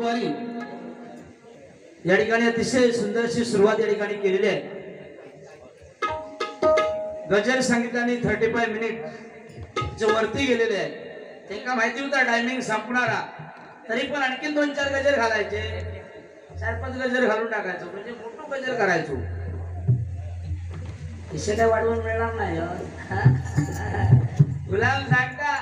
वारी या ठिकाणी अतिशय सुंदरशी सुरुवात या ठिकाणी केलेली आहे. गजर सांगितल्याने 35 मिनिट वरती गेलेले आहे. ते का माहिती होता टायमिंग संपणारा, तरी पण आणखीन 2-4 गजर घालायचे, 4-5 गजर घालून टाकायचो, म्हणजे मोठं गजर करायचो. इशे काय वाढवून मिळणार नाही. गुलाम सांगता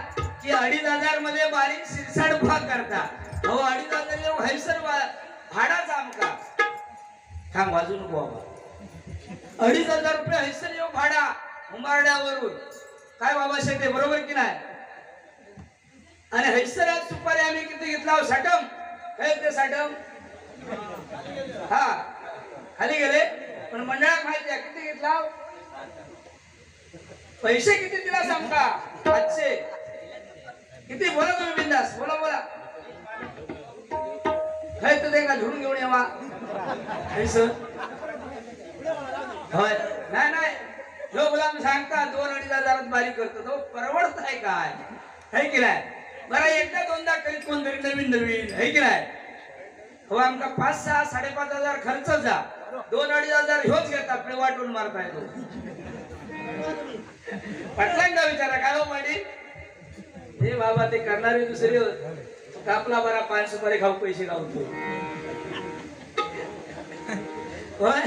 की 2500 मध्ये बारीक शिरसाड भाग करता. हो 2500 येऊ हैसर भाडाचा आमका थांब वाजू नको बाबा. 2500 रुपये हैसर येऊ भाडा उंबारड्यावरून. काय बाबा शेटे बरोबर की नाही? आणि हैसरात सुपारी आम्ही किती घेतला? साठम काय ते साठम हा खाली गेले, पण मंडळात माहिती आहे किती घेतला, पैसे किती दिला सांगा. 500 किती? बोला तुम्ही बिंदास बोला बोला. काय तर ते का झुडून घेऊन यावा हैसर? होय नाही नाही, जो गुलाम सांगता 2-2.5 हजारात बारी करतो तो परवडत आहे काय? है की नाही? बरं एकदा दोनदा करीत कोणतरी नवीन नवीन, है की नाही? हो आमका 5-6 5.5 हजार खर्च जा, 2-2.5 हजार ह्योच घेता, आपले वाटून मारता येतो. पटलांगा विचारा काय हो पाटील? हे बाबा ते करणारे दुसरे कापला बरा 5 सुपारी खाऊ पैसे गावतो. होय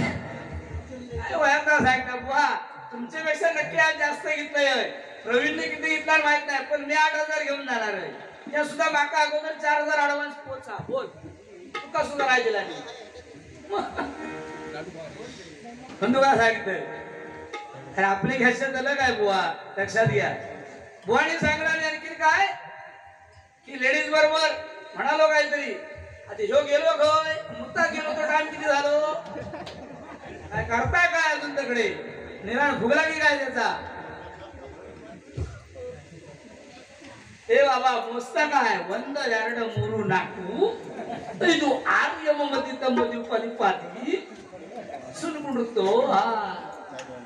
वयाचा सांगता बुवा तुमच्यापेक्षा नक्की आज जास्त घेतलंय. प्रवीणने किती घेतला माहित नाही, पण मी 8,000 घेऊन जाणार आहे. त्या सुद्धा माका अगोदर 4,000 ऍडव्हान्स पोचा. बोल तुका सुद्धा काय दिला मी पण तुला सांगतोय आपली घ्यायचं झालं काय बुवा? लक्षात घ्या. बुवानी सांगणार आणखी काय की लेडीज बरोबर म्हणालो काहीतरी. आता ह्यो गेलो होय मुद्दा गेलो तो टाइम किती झालो? काय करताय काय अजून तिकडे? निराळ फुगला की काय त्याचा? ए बाबा मोस्ता काय वंद यारड मोरू नाकू तू आर्य ममती तंबती उपाधी पाती सुनकुडतो. हा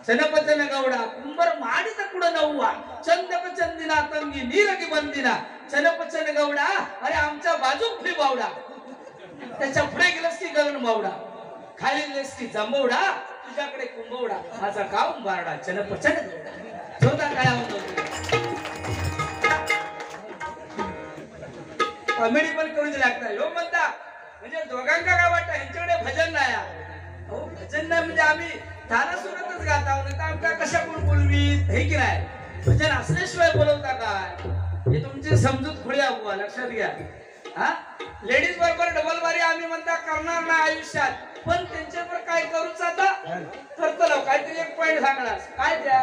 चनपचन गौडा कुंभर माडित कुड नव्वा चंदप चंदिना तंगी नीरगी बंदिना चनपचन गौडा. अरे आमच्या बाजू पुढे बावडा, त्याच्या पुढे गेलस की गगन बावडा, खाली गेलस की जांभवडा, तुझ्याकडे कुंभवडा, माझा गाव बारडा चनपचन गौडा. छोटा काय म्हणतो कॉमेडी पण करून लागतात. ह्यो म्हणता म्हणजे दोघांका काय वाटतं ह्यांच्याकडे भजन नाही. हो भजन नाही म्हणजे आम्ही ताना सुरतच गात आहोत, तर आमका कशा कोण बोलवीत, हे की नाही? भजन असल्याशिवाय बोलवता काय? हे तुमची समजूत खुळी बुवा, लक्षात घ्या. हा लेडीज बरोबर डबल बारी आम्ही म्हणता करणार नाही आयुष्यात, पण त्यांच्यावर काय करूच आता करतो. काहीतरी एक पॉइंट सांगणार काय द्या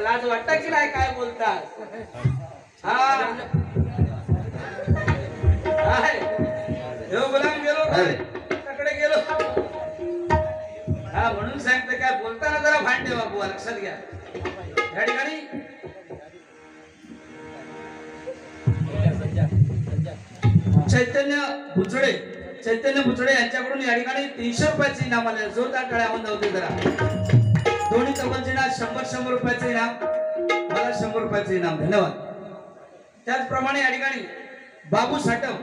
लाज वाटत की नाही काय बोलतात? हा गुलाम गेलो काय तकडे गेलो. हा म्हणून सांगते काय बोलताना जरा भान ठेवा बुवा, लक्षात घ्या. या ठिकाणी चैतन्य बुचडे यांच्याकडून या ठिकाणी 300 रुपयाचे इनाम आले. जोरदार टाळ्या आवाज होते जरा. दोन्ही तबलजींना 100 रुपयाचे इनाम, मला 100 रुपयाचे इनाम. धन्यवाद. त्याचप्रमाणे या ठिकाणी बाबू साटम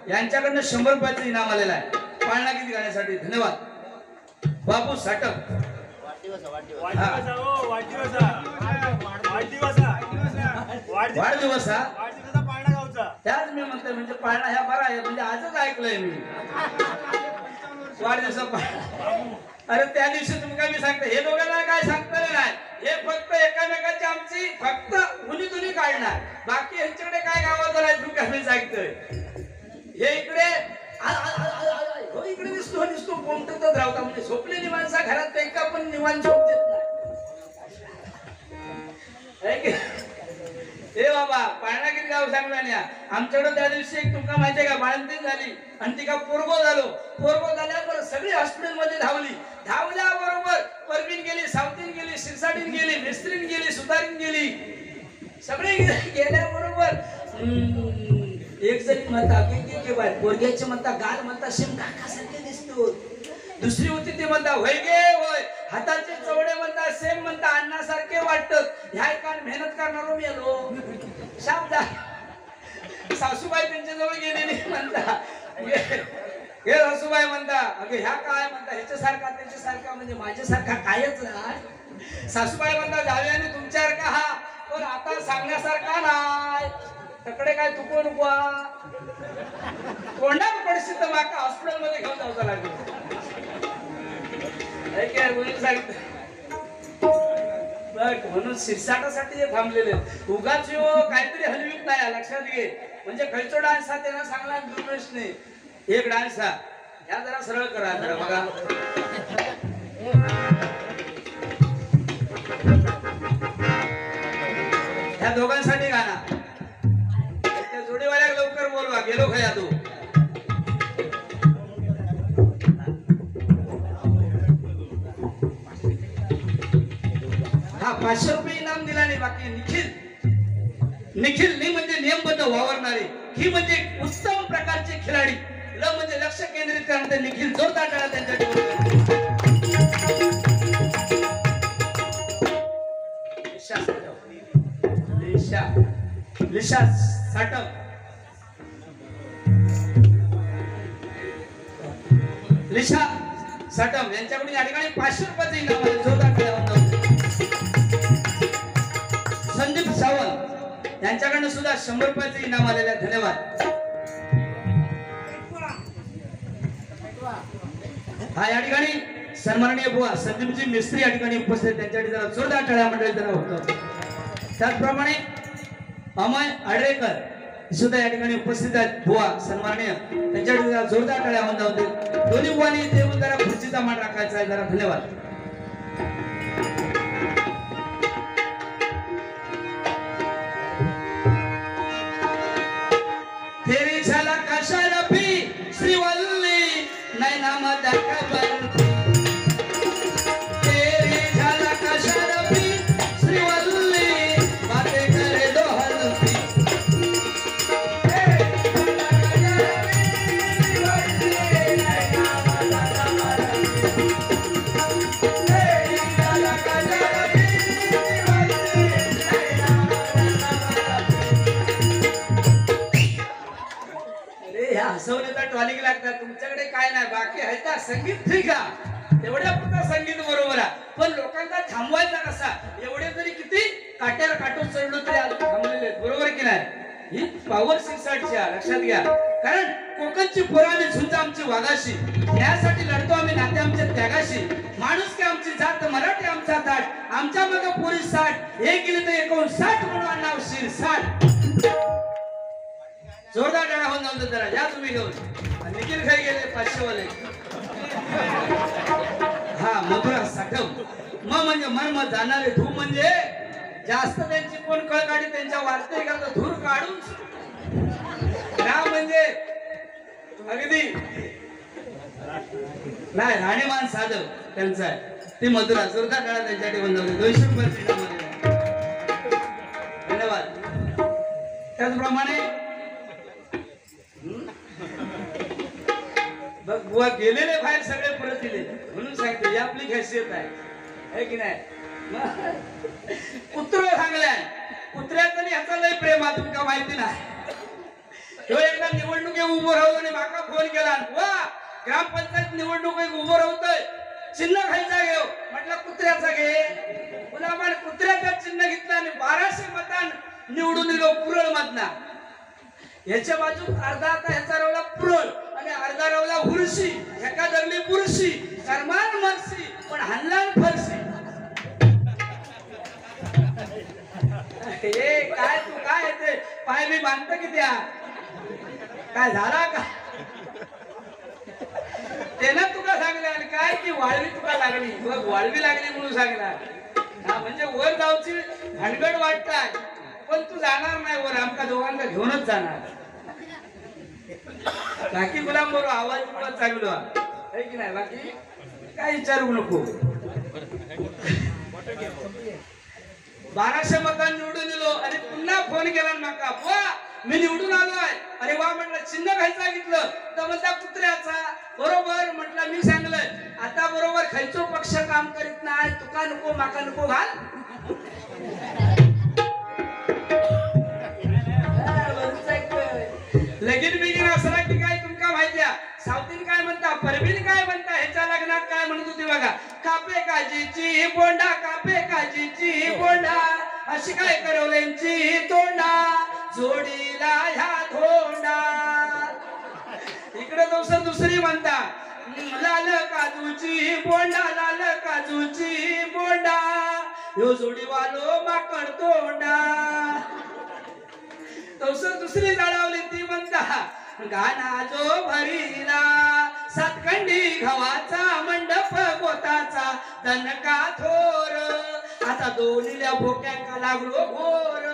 यांच्याकडनं 100 रुपयाचे इनाम आलेलं आहे पाळणा गीत गाण्यासाठी. धन्यवाद बाबू साटम. वाढदिवस हा त्याच मी म्हणतोय म्हणजे पाळणा ह्या बरा आहे म्हणजे आजच ऐकलंय मी वाढदिवसा पाळणा. अरे त्या दिवशी तुम्ही काय मी सांगते हे दोघांना काय सांगता नाही, हे फक्त एकामेकाची आमची फक्त उनी तुनी काढणार, बाकी यांच्याकडे काय गावात नाही. तू काय मी सांगतोय हे इकडे इकडे दिसतो कोणतच राहता म्हणजे झोपलेली माणसा घरात एका पण निवांत झोप देत नाही. हे बाबा पाळणा किती गाव सांगला आमच्याकडे त्या दिवशी एक तुमका माहितीये का बाळंतीन झाली आणि ती का पोरगो झाल्यावर सगळी हॉस्पिटल मध्ये धावल्याबरोबर परवीन गेली, सावतीन गेली, शिरसाडीन गेली, मिस्त्रीन गेली, सुतारीन गेली, सगळे गेल्याबरोबर एक जणी म्हणता के बाय पोरग्याचे म्हणता गाल म्हणता शेम काकासारखे दिसतो. दुसरी होती ती म्हणता होय गे होय हाताचे चवडे म्हणता सेम म्हणता अण्णासारखे वाटत. ह्या एकाने मेहनत करणारो मी आलो शाम जा. सासूबाई त्यांच्या जवळ गेलेली म्हणता हे रसूबाई म्हणता अगे ह्या काय म्हणता ह्याच्यासारखा त्याच्यासारखा म्हणजे माझ्यासारखा कायच नाही. सासूबाई म्हणता जावयाने तुमच्यासारखा हा पण आता सांगण्यासारखा नाही. तकडे काय तुको नको तोंडात पडशी तर माका हॉस्पिटल मध्ये घेऊन जावं लागेल. म्हणून शिरसाटासाठी थांबलेले उगाच काहीतरी हलवीत नाही लक्षात घे. म्हणजे खयचो डान्स हा त्यांना सांगला दुर्मेश नाही. एक डान्स हा ह्या जरा सरळ करा जरा बघा. ह्या दोघांसाठी गाणा त्या जोडीवाल्या लवकर बोलवा गेलो खया तू. हा 500 रुपये इनाम दिला नाही. बाकी निखिल म्हणजे नियमबद्ध वावरणारे ही म्हणजे उत्तम प्रकारचे खिलाडी ल म्हणजे लक्ष केंद्रित करणारे निखिल जोरदार टाळ्या त्यांच्याकडे. लिशा साटम लिशा साटम यांच्याकडून या ठिकाणी 500 रुपयाचे इनाम आहे. जोरदार टाळ्या. संदीप सावंत यांच्याकडनं सुद्धा 100 रुपयाचे इनाम आलेले आहे. धन्यवाद. हा या ठिकाणी सन्माननीय बुवा संदीपजी मिस्त्री या ठिकाणी उपस्थित त्यांच्यासाठी जरा जोरदार टाळ्या मंडळी जरा होतं. त्याचप्रमाणे अमय आडरेकर सुद्धा या ठिकाणी उपस्थित आहेत. बुवा सन्माननीय त्यांच्यासाठी जरा जोरदार टाळ्या होते. दोन्ही बुवानी देऊन जरा खुर्चीचा मान राखायचा आहे. जरा धन्यवाद. तेरी झलक शरफी श्रीवल्ली नैना मदक बरती. तेरी झलक शरफी श्रीवल्ली बातें करे दो हल्की. हसवण्याचा टॉनिक लागतात. तुमच्याकडे काय नाही बाकी आहे का संगीत ठीक आहे तेवढ्या पुरता संगीत बरोबर आहे. पण लोकांना थांबवायचा कसा एवढे तरी किती काट्याला काटून चढलो तरी थांबलेले बरोबर की नाही. ही पॉवर 66 लक्षात घ्या. कारण कोकणची पुराणी झुंज आमची वाघाशी यासाठी लढतो आम्ही नाते आमच्या त्यागाशी. माणूस की आमची जात मराठी आमचा ताट आमच्या मग पुरी 60 एक गेली तर 59 म्हणून नाव शिरसाट. जोरदार टाळ्या होऊन जाऊन जरा या तुम्ही घेऊन. निखिल खाई गेले 500 वाले. हा मधुरा साठव म म्हणजे मन मग जाणारे धू म्हणजे जास्त त्यांची कोण कळ काढी त्यांच्या वारते का धूर काढून राम म्हणजे अगदी नाही राणीमान साधव त्यांचा आहे. ती मधुरा जोरदार टाळ्या त्यांच्यासाठी होऊन जाऊ. 200 रुपये. धन्यवाद. त्याचप्रमाणे बघ बुवा गेलेले बाहेर सगळे परत दिले म्हणून सांगते ही आपली खासियत आहे की नाही. कुत्र सांगलाय कुत्र्याचं ह्याचा लय प्रेम आहे तुमका माहिती नाही. तो एकदा निवडणुकीत उभं राहतो आणि माका फोन केला वा ग्रामपंचायत निवडणूक उभं राहतोय चिन्ह खायचा घेऊ म्हटलं कुत्र्याचा घे. पुन्हा आपण कुत्र्याचं चिन्ह घेतलं आणि 1200 मतान निवडून दिलो पुरळ मधना. याच्या बाजू अर्धा आता ह्याचा रवला पुरळ आणि अर्धा रवला हुरशी. एका धरली पुरशी सरमान मरशी पण हल्लान फरशी. हे काय तू काय येते पाय मी बांधत किती काय झाला का त्यानं तुका सांगलं आणि काय की वाळवी तुका लागली वाळवी लागली म्हणून सांगला. हा म्हणजे वर जाऊची भानगड वाटताय पण तू जाणार नाही वर आमका दोघांना घेऊनच जाणार. बाकी गुलाम बरोबर आवाज तुला चांगलो आहे की नाही. बाकी काय विचारू नको. 1200 मतांनी निवडून दिलो आणि पुन्हा फोन केला माका वा मी निवडून आलोय. अरे वा म्हटलं चिन्ह खायचा घेतलं तर म्हणता कुत्र्याचा. बरोबर म्हटलं मी सांगलंय आता बरोबर खायचो पक्ष काम करीत नाही तुका नको माका नको घाल. लगीन बिगीन असला की काय तुमका माहिती परबीन काय म्हणता ह्याच्या लग्नात काय म्हणत होती बघा. कापे काजीची बोंडा कापे काजीची बोंडा अशी काय करवल्यांची तोंडा जोडीला ह्या धोंडा. इकडे दुसरी म्हणता लाल काजूची बोंडा लाल काजूची बोंडा ह्यो जोडीवालो माकड तोंडा. दुसरी जाळवली ती म्हणता गाणा जो भरीला सातखंडी गव्हाचा मंडप गोताचा दणका थोर आता दोन्हील्या भोक्यांका लागलो घोर.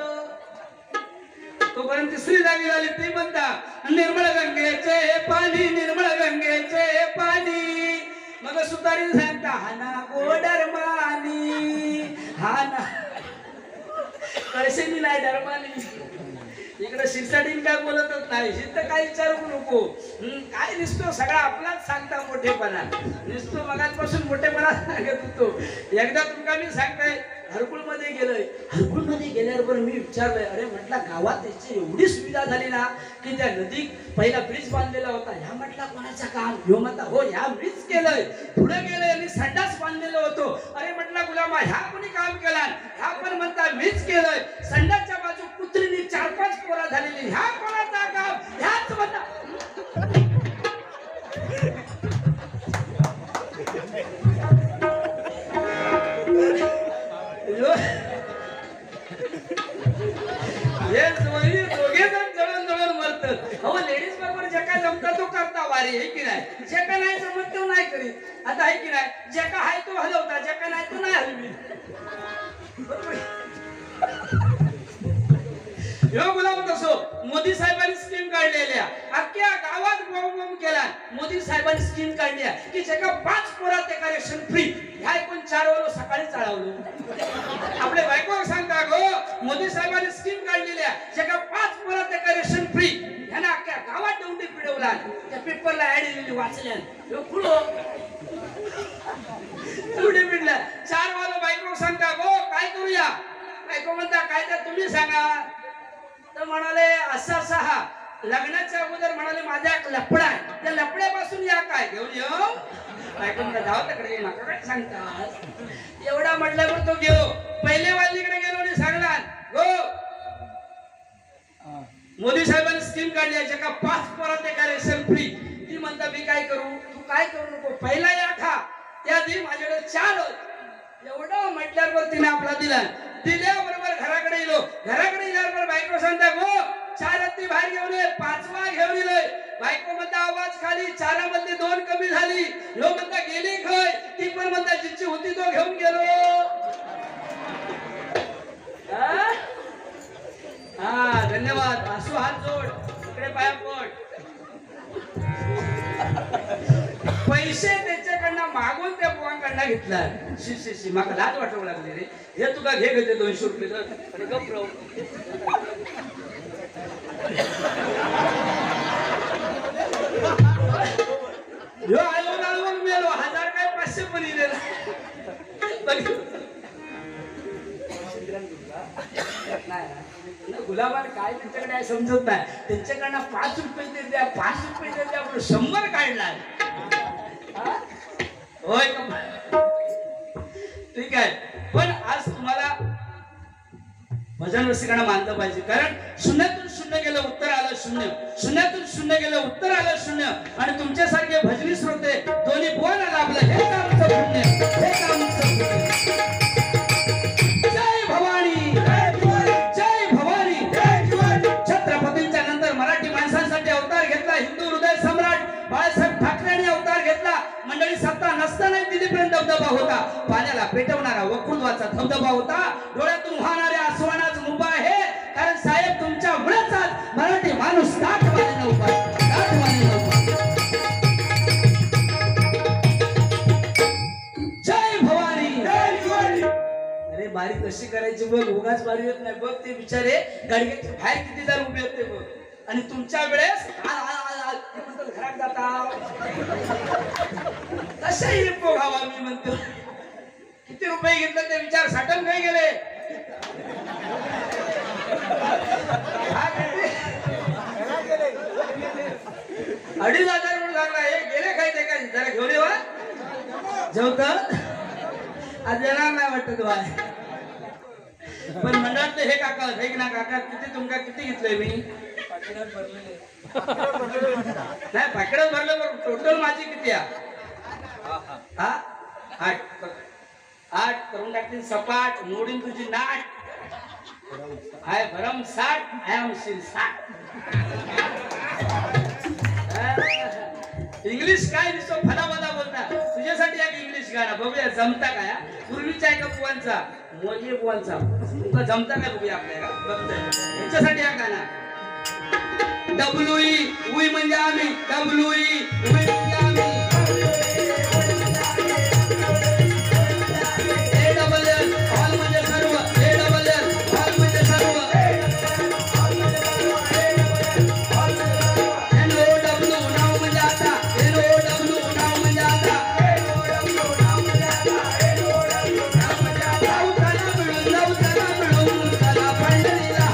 तोपर्यंत तिसरी जागी झाली ती म्हणता निर्मळ गंगेचे पाणी निर्मळ गंगेचे पाणी. मग सुतारी सांगता हाना गोडर मानी हाना कळशेनी नाही डरमानी. इकडे शिरसाडीन काय बोलतच नाही शिस्त काय विचारू नको. काय दिसतो सगळा आपलाच सांगता मोठेपणा दिसतो मगाचपासून मोठेपणा सांगत होतो. एकदा तुमका मी सांगताय हरकुळ मध्ये गेलोय. हरकुळ मध्ये गेल्यावर मी विचारलंय अरे म्हटलं गावात त्याची एवढी सुविधा झाली ना की त्या नदी पहिला ब्रिज बांधलेला होता ह्या म्हटला कोणाचं काम ह्यो म्हणता हो ह्या ब्रिज केलंय. पुढे गेले आणि संडास बांधलेलो होतो. अरे म्हटला गुलामा ह्या कोणी काम केला ह्या पण म्हणता मीच केलंय. संडासच्या बाजू कुत्रीने 4-5 पोरा झालेली ह्या कोणाचा काम ह्याच म्हणता. दोघे जण जळून जळून मरतात. अहो लेडीज बरोबर जे काय जमता तो करता वारी आहे की नाही. जे का नाही जमत तो नाही करीत. आता आहे की नाही जे का आहे तो हलवता जे का नाही तो नाही हलवी. ह्यो गुलाम तसो मोदी साहेबांनी स्कीम काढलेल्या अख्ख्या गावात बॉम्ब केला. मोदी साहेबांनी स्कीम काढली की जगा 5 पोरात एका रेशन फ्री. ह्या एकूण 4 वालो सकाळी चाळवलो. आपले बायको सांगता गो मोदी साहेबांनी स्कीम काढलेल्या जगा 5 पोरात एका रेशन फ्री. ह्यानं अख्ख्या गावात डोंडी पिडवला. त्या पेपरला ऍड दिलेली वाचल्या ह्यो खुलो डोंडी पिडल्या. 4 वालो बायको सांगता गो काय करूया. बायको म्हणता काय तर तुम्ही सांगा. तर म्हणाले असा हा लग्नाच्या अगोदर म्हणाले माझा एक लफडा आहे त्या लफड्यापासून या काय घेऊन येऊ. बायको म्हणता जाऊ तिकडे नका काय सांगता. एवढा म्हटल्यावर तो गेलो. पहिले वालीकडे गेलो आणि सांगला गो मोदी साहेबांनी स्कीम काढली आहे का 5 पोरात एका रेशन फ्री. ती म्हणता मी काय करू. तू काय करू नको पहिला या खा त्या दी माझ्याकडे 4 होत. एवढं म्हटल्यावर तिने आपला दिला. दिल्याबरोबर घराकडे गेलो. घराकडे गेल्याबरोबर बायको सांगता गो 4 हत्ती बाहेर घेऊन ये 5वा घेऊन येलोय. बायको म्हणता आवाज खाली 4 मध्ये 2 कमी झाली. ह्यो म्हणता गेली खय. ती पण म्हणता जिची होती तो घेऊन गेलो. हा धन्यवाद. असू हात जोड इकडे पाया पड. पैसे त्याच्याकडनं मागून त्या बुवांकडनं घेतला. शी माका लाज वाटवू लागले रे. हे तुका घे घेते 200 रुपये आणि गप राहू. आळवून मेलो 1000 काय 500 पण दिलेला. गुलाबाला काय त्यांच्याकडे काय समजत नाही. त्यांच्याकडनं 5 रुपये ते द्या 5 रुपये ते द्या 100 काढला. होय ठीक आहे. पण आज तुम्हाला भजन रसिकांना मानलं पाहिजे. कारण शून्यातून शून्य गेलं उत्तर आलं शून्य. शून्यातून शून्य गेलं उत्तर आलं शून्य. आणि तुमच्यासारखे भजनी श्रोते दोन्ही बोल लाभलं हे आमचं पुण्य. हे आमचं पुण्य. जय भवानी जय भवानी. छत्रपतींच्या नंतर मराठी माणसांसाठी अवतार घेतला हिंदू हृदय सम्राट बाळासाहेब ठाकरेंनी अवतार घेतला. मंडळी सत्ता नसताना दिल्लीपर्यंत धबधबा होता. पाण्याला पेटवणारा वकृत्वाचा धबधबा होता. डोळ्यातून वाहणाऱ्या आसवानाच मुभा आहे. कारण साहेब तुमच्या मुळेच मराठी माणूस ताटवाने नव्हता. जय भवानी. अरे बारी कशी करायची बघ. उगाच बारी येत नाही बघ. ते बिचारे गाडग्याच्या बाहेर किती जण उभे होते बघ. आणि तुमच्या वेळेस घरात जाता तशाही पोघावा मी म्हणतो. किती रुपये घेतले ते विचार साठवून काही गेले. 2,500 म्हणून लागला. हे गेले काय ते काय जरा घेऊन ये वा जेवत आज येणार नाही वाटत बा पण मंडळातले हे काका हे ना काका किती तुमका किती घेतलंय मी नाही पाकिटात भरलं बरं टोटल माझी किती हा 8 करून टाकतील सपाट मोडीन तुझी नाट हाय भरम 60 आय एम 60 इंग्लिश काय दिसतो फटाफटा बोलता तुझ्यासाठी एक इंग्लिश गाणं बघूया जमता काय पूर्वीचा आहे का बुवांचा मोजे बुवांचा तुमका जमता काय बघूया आपल्याला बघतोय यांच्यासाठी हा गाणं डब्ल्यूई उई म्हणजे आम्ही डब्ल्यूई उई म्हणजे आम्ही ए डबल एल ऑल म्हणजे सर्व ए डबल एल ऑल म्हणजे सर्व एन ओ डब्ल्यू नाव म्हणजे आता एन ओ डब्ल्यू नाव म्हणजे आता चला पंढरीला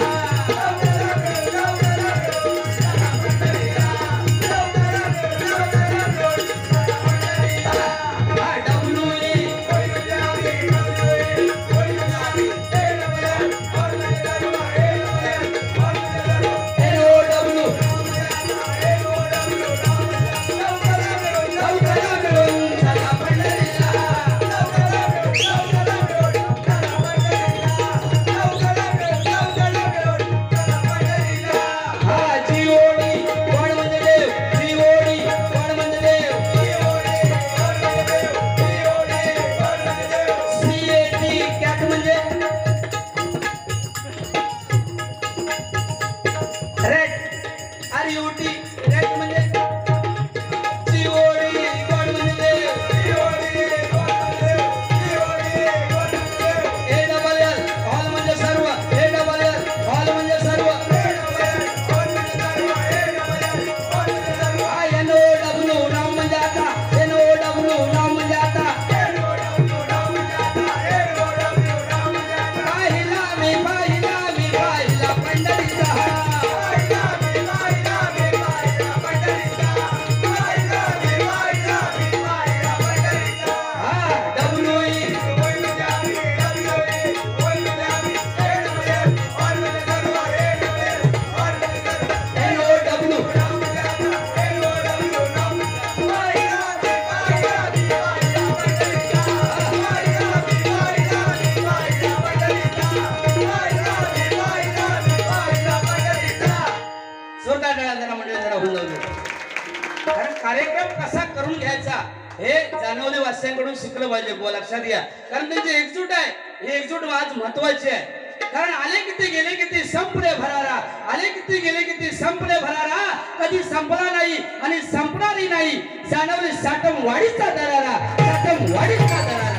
कार्यक्रम कसा करून घ्यायचा हे जानवले वास्यांकडून शिकलं पाहिजे बुवा लक्षात घ्या कारण त्यांची एकजूट आहे हे एकजूट आज महत्वाची आहे कारण आले किती गेले किती संपले भरारा आले किती गेले किती संपले भरारा कधी संपला नाही आणि संपणारही नाही जानवले साठम वाढीचा दरारा साठम वाढीचा दरारा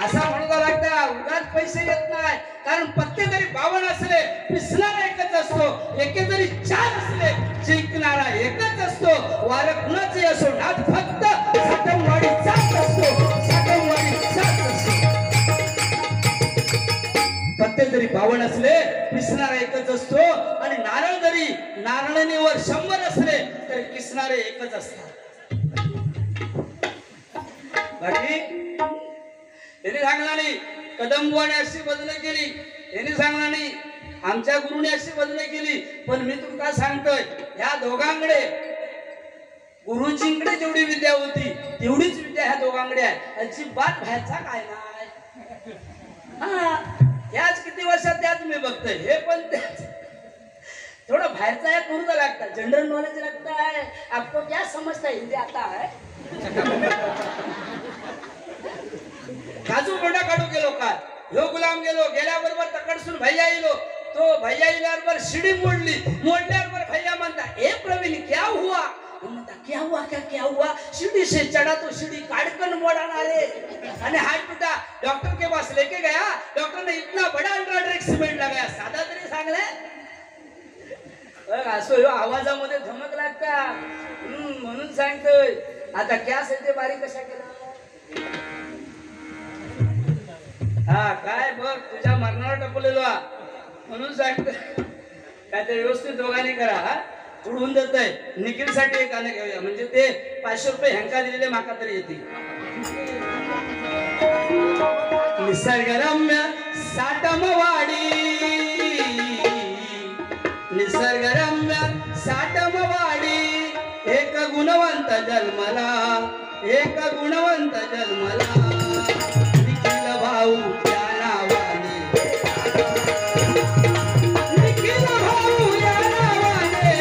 असा म्हणता लागता उगाच पैसे येत नाही कारण पत्ते जरी 52 असले पिसणारा एकच असतो एके जरी 4 असले जिंकणारा एकच असतो वार कुणाचे असो नाद फक्त साठमवाडीचाच असतो साठमवाडीचाच असतो पत्ते जरी 52 असले पिसणारा एकच असतो आणि नारळ जरी नारळणीवर 100 असले तरी किसणारे एकच असतात बाकी त्यांनी सांगला नाही कदमबुवाने अशी बदल केली यांनी सांगला नाही आमच्या गुरुने अशी बदल केली पण मी तुमका सांगतोय ह्या दोघांकडे गुरुजींकडे जेवढी विद्या होती तेवढीच विद्या ह्या दोघांकडे आहे अजिबात व्हायचा काय नाही याच किती वर्षात त्याच मी बघतोय हे पण त्याच थोड़ा बाहेरचा है पूर्ण लगता है जनरल नॉलेज लगता है आपको क्या समझता है हिंदी आता है काजू बोंडा काढू गेलो का ह्यो गुलाम गेलो गेल्याबरोबर तकडसून भैया येलो तो भैया येल्याबरोबर शिडी मोडली मोडल्याबरोबर भैया म्हणता ए प्रवीण क्या हुआ म्हणता क्या हुआ सीढ़ी से चढ़ा तो सीढ़ी काटकर मोड़ाना रे अने हाथ टूटा डॉक्टर के पास लेके गया डॉक्टर ने इतना बड़ा अल्ट्राट्रेक सीमेंट लगाया साधा तरी सांगले असो आवाजामध्ये धमक लागता म्हणून सांगतोय आता क्या सध्या बारीक कशा केला हा काय बघ तुझ्या मरणावर टपलेलो म्हणून सांगतोय काय ते व्यवस्थित दोघांनी करा उडवून देत आहे. निखिलसाठी एक गाणं घेऊया, म्हणजे ते 500 रुपये ह्यांका दिलेले माका तरी येतील. निसर्गरम्य साटमवाडी, निसर्गरम्य साटमवाडी, एक गुणवंत जन्मला, एक गुणवंत जन्मला, निखिल भाऊ या नावाने, निखिल भाऊ या नावाने,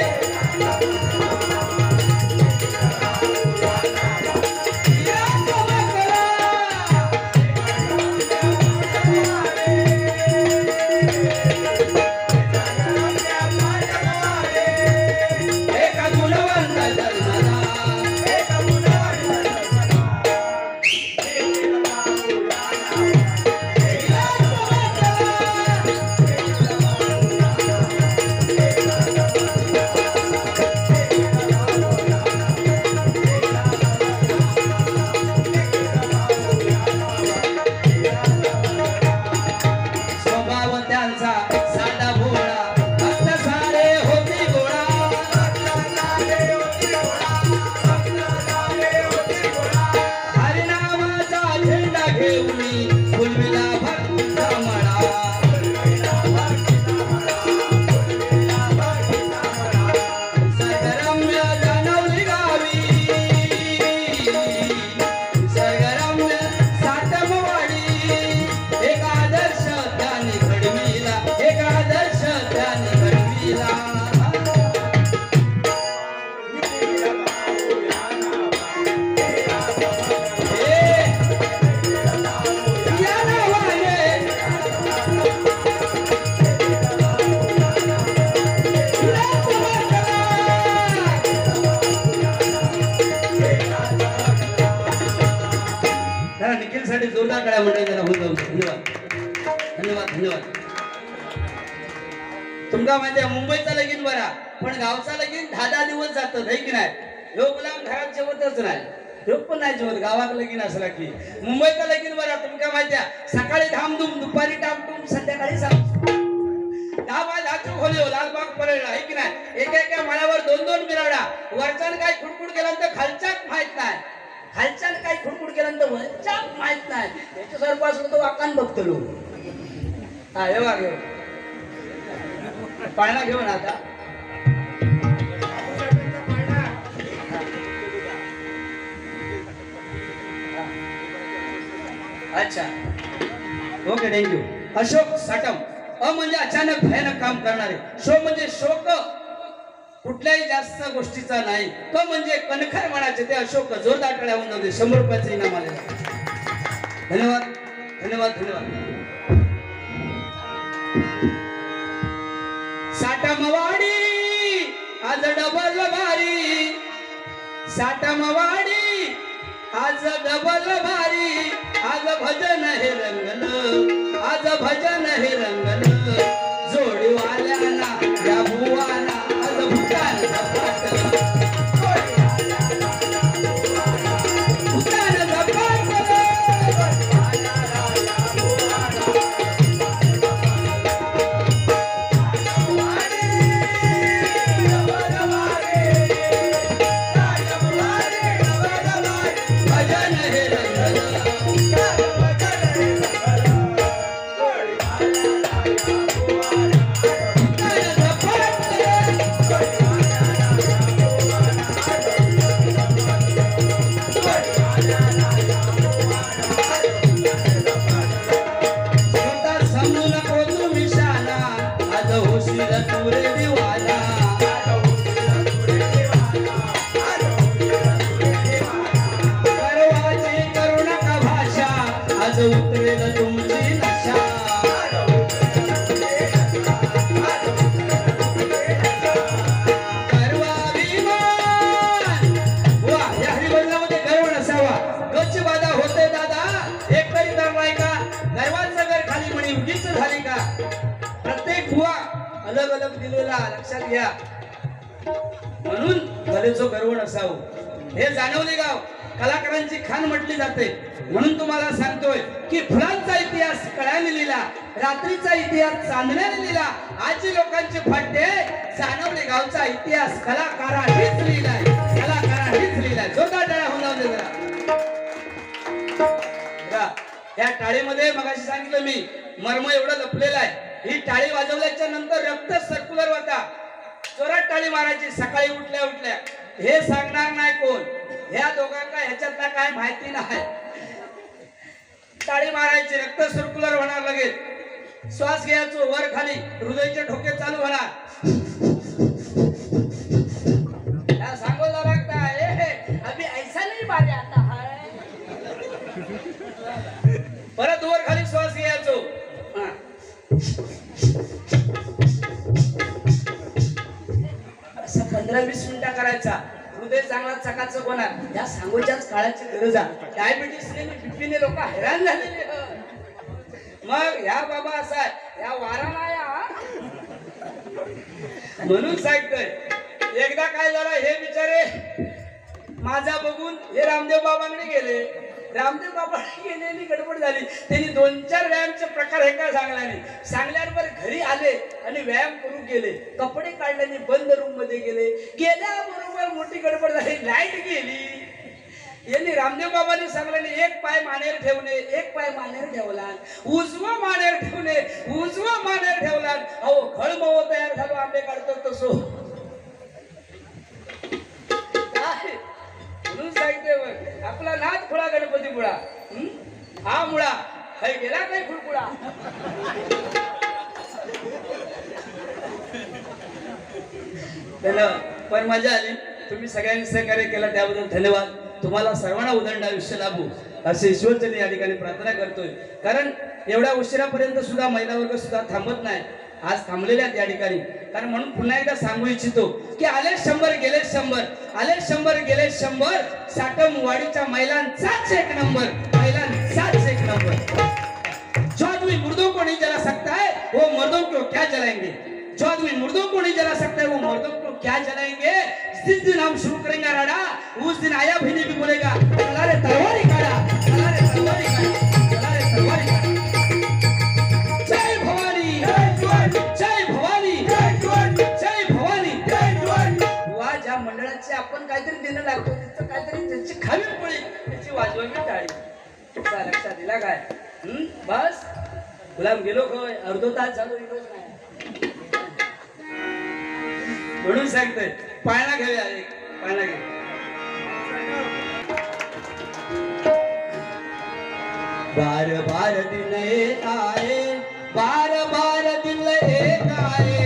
या चमकला. एक गुणवंत जन्मला, एक गुणवंत स्वभाव त्यांचा साधा भोळा, भक्त सारे होते गोळा, हरिनामाचा झेंडा घेऊन फुलविला भक्तीचा मळा, निसर्गरम्य जाणवली गावी, निसर्गरम्य साटमवाडी, एक आदर्श त्याने घडविला, एक आदर्श त्याने घडविला. या नावाने, या चमकला. जरा निखिलसाठी जोरदार टाळ्या म्हणताय जरा होऊन जाऊ. धन्यवाद धन्यवाद धन्यवाद. तुमका माहिती आहे मुंबईचा लगीन बरा, पण गावचा लगीन 10-10 दिवस जातं, है की नाही. ह्यो गुलाम घरात जेवतच नाही, ह्यो पण नाही जेवत. गावात लगीन असला की मुंबईचा लगीन बरा. तुमका माहिती आहे सकाळी धामधूम, दुपारी टामटूम, संध्याकाळी 10 खोले लालबाग परेडला, है की नाही. एका माळ्यावर 2-2 मिराडा. वरच्यानं काय खुडखुड केल्यानंतर खालच्याक माहित नाही, खालच्यानं काय खुडखुड केल्यानंतर वरच्याक माहित नाही. त्याच्यासारखं असलं तर वाकान बघतो लोक. हा हे बघ, पाळणा घेऊन आता अच्छा ओके थँक्यू. अशोक साटम. अ म्हणजे अचानक भयानक काम करणारे. शो म्हणजे शोक कुठल्याही जास्त गोष्टीचा नाही. तो म्हणजे कणखर म्हणायचे ते अशोक. जोरदार टाळ्या होऊन जाऊ दे. 100 रुपयाचं इनाम आले. धन्यवाद धन्यवाद धन्यवाद. साटमवाडी आज डबल भारी, साटमवाडी आज डबल भारी, आज भजन हे रंगन, आज भजन हे रंगन, जोडीवाल्यांना या भुवाना आज भूतान झपाट, भूतान झपाट. उतरेल तुमची नशा, गर्वा विमान. वा या हरिभजनामध्ये गर्व नसावा. गच्ची बाधा होते दादा एक तरी तर नाही का. गर्वाचं घर खाली म्हणी उगीच झाली का. प्रत्येक बुवा अलग अलग दिलेला लक्षात घ्या. म्हणून भले जो गर्व नसावं हे जाणवले गाव कलाकारांची खाण म्हटली जाते. म्हणून तुम्हाला सांगतोय की फुलांचा इतिहास कळ्याने लिहिला, रात्रीचा इतिहास चांदण्याने लिहिला. आजची लोकांचे फाटे जाणवले गावचा इतिहास कलाकारांनीच लिहिलाय, कलाकारांनीच लिहिलाय. जोरदार टाळ्या होऊन जाऊ दे जरा. या टाळीमध्ये मगाशी सांगितलं मी मर्म एवढं लपलेलं आहे. ही टाळी वाजवल्याच्या नंतर रक्त सर्क्युलर होता. जोरात टाळी मारायची सकाळी उठल्या उठल्या. हे सांगणार नाही कोण, ह्या दोघांना ह्याच्यातला काय माहिती नाही. टाळी मारायची, रक्त सर्क्युलर होणार लगेच. श्वास घ्यायचो वर खाली, हृदयाचे ठोके चालू होणार. सांगोला लागता अभी ऐसा नाही मारे आता है. परत वर खाली श्वास घ्यायचो. असं 15-20 मिनिटं करायचा. हृदय चांगला चकाचक होणार. या सांगोच्याच काळाची गरज आहे. डायबिटीसने बीपीने लोक हैराण झालेले. मग ह्या बाबा असा आहे, या वारा नाही म्हणून सांगतोय. एकदा काय झालं, हे बिचारे माझा बघून हे रामदेव बाबांकडे गेले. रामदेव बाबा गेलेली गडबड झाली. त्यांनी 2-4 व्यायामचे प्रकार हे काय सांगला नाही. सांगल्यावर घरी आले आणि व्यायाम करू गेले. कपडे काढल्याने बंद रूम मध्ये गेले. गेल्याबरोबर मोठी गडबड झाली, लाईट गेली. यांनी रामदेव बाबांनी सांगल्याने एक पाय मानेर ठेवणे, एक पाय मानेर ठेवला, उजवा मानेर ठेवणे, उजवा मानेर ठेवला. अहो घळमव तयार झालो आंबे काढतो तसो. म्हणून सांगते बघ, आपला नाथ खुळा गणपती मुळा. हा मुळा काही गेला काही खुळकुळा. पण मजा आली. तुम्ही सगळ्यांनी सहकार्य केलं त्याबद्दल धन्यवाद. तुम्हाला सर्वांना उदंड आयुष्य लाभू असे ईश्वरचरणी या ठिकाणी प्रार्थना करतोय. कारण एवढ्या उशिरापर्यंत सुद्धा महिला वर्ग सुद्धा थांबत नाही. आज थांबलेल्या या ठिकाणी. कारण म्हणून पुन्हा एकदा सांगू इच्छितो की आले 100 गेले 100, आले 100 गेले 100. साटमवाडीच्या महिलांचाच एक नंबर, महिलांचाच एक नंबर. जो आदमी मुर्दों को नहीं जला सकता है वो मर्दों को क्या जलाएंगे. जो आदमी मुर्दों को नहीं जला सकता है वो मर्दों को क्या जलाएंगे. जिस दिन हम शुरू करेंगे राडा, उस दिन आया भी नहीं भी बोलेगा चला रे तलवारी काढ़ा, चला रे तलवारी काढ़ा, चला रे तलवारी काढ़ा. जय भवानी, जय भवानी, जय भवानी. वा ज्या मंडळाचे आपण काहीतरी देणं लागतो त्याचं काहीतरी त्याची खावी पळी त्याची वाजवावी टाळी. तुमचा लक्षात दिला काय. बस गुलाम गेलो काय अर्धो तास झालो इलोच नाही. म्हणून सांगतोय पाळणा घेऊया, एक पाळणा घे. बार बार दिन एक आए, बार बार दिन एक आए.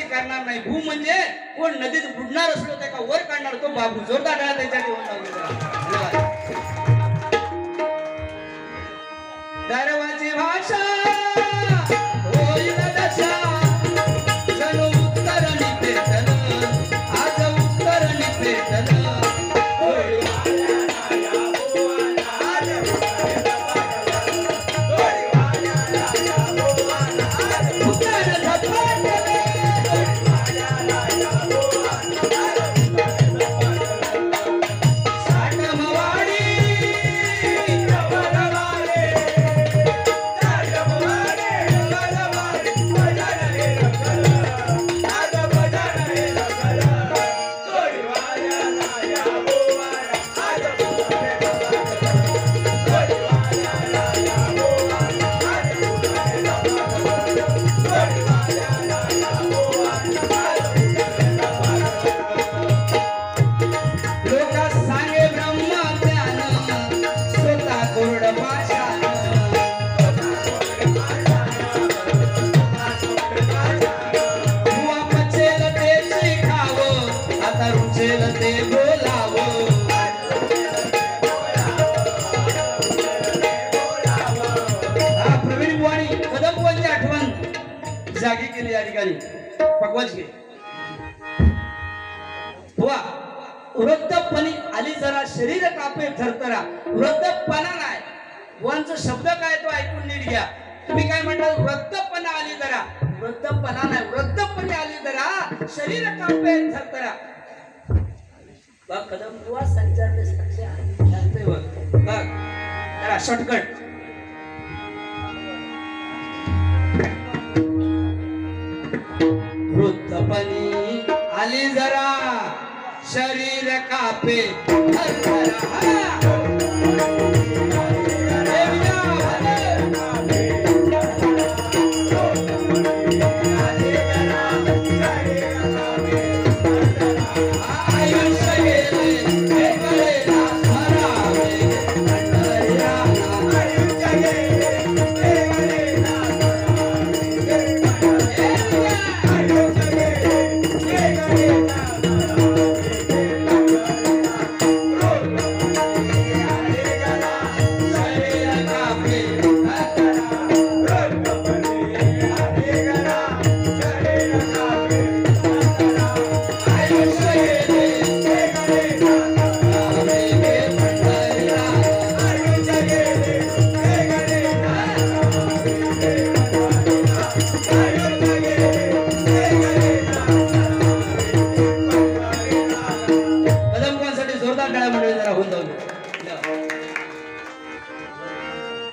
करणार नाही. भू म्हणजे कोण नदीत बुडणार असलो त्या का वर काढणार तो बाबू. जोरदार टाळ्या त्याच्या घेऊन धन्यवाद. दरवाजी भाषा होईल दशा, चलो उत्तर निपेतन, आज उत्तर निपेतन. भगवाच घे वा वृद्धपणी आली जरा शरीर कापे थरथरा वृद्धपणा नाही वांचा शब्द काय तो ऐकून नीट घ्या तुम्ही काय म्हणता वृद्धपणा आली जरा वृद्धपणा नाही वृद्धपणी आली जरा शरीर कापे थरथरा बघ कदम बुवा संचारले साक्षी आहे शांत बघ बघ जरा शॉर्टकट वृद्धपणी आली जरा शरीर कापे थरथरा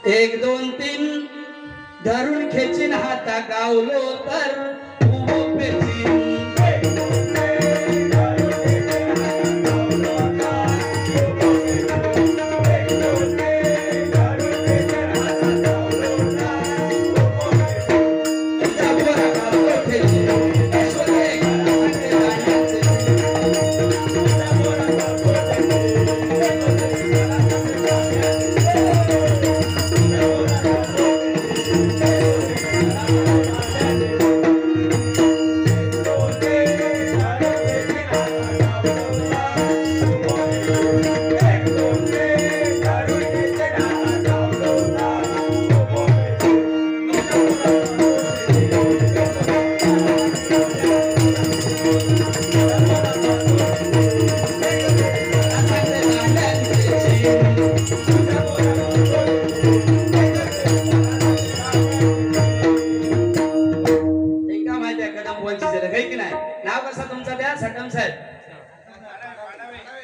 एक दोन तीन धरून खेचीन हाता गावलो तर उभो पेचीन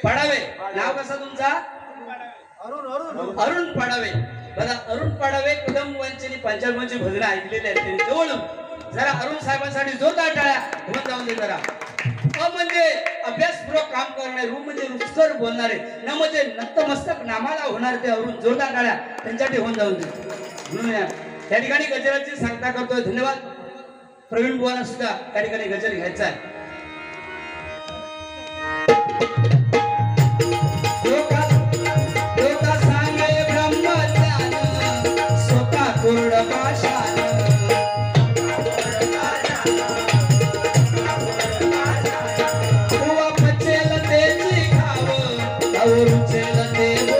पडावे नाव कसं तुमचा अरुण पडावे बघा अरुण पडावे कदम वंचनी पंचायतची भजनं ऐकलेली आहेत त्यांनी जवळून जरा अरुण साहेबांसाठी जोरदार टाळ्या होऊन जाऊन दे जरा म्हणजे अभ्यासपूर्वक काम करणारे रूम म्हणजे रुचकर बोलणारे न म्हणजे नतमस्तक नामाला होणारे ते अरुण जोरदार टाळ्या त्यांच्यासाठी होऊन जाऊन दे म्हणून या ठिकाणी गजराची सांगता करतोय धन्यवाद प्रवीण बुवांना सुद्धा त्या ठिकाणी गजर घ्यायचा आहे औरचेल ते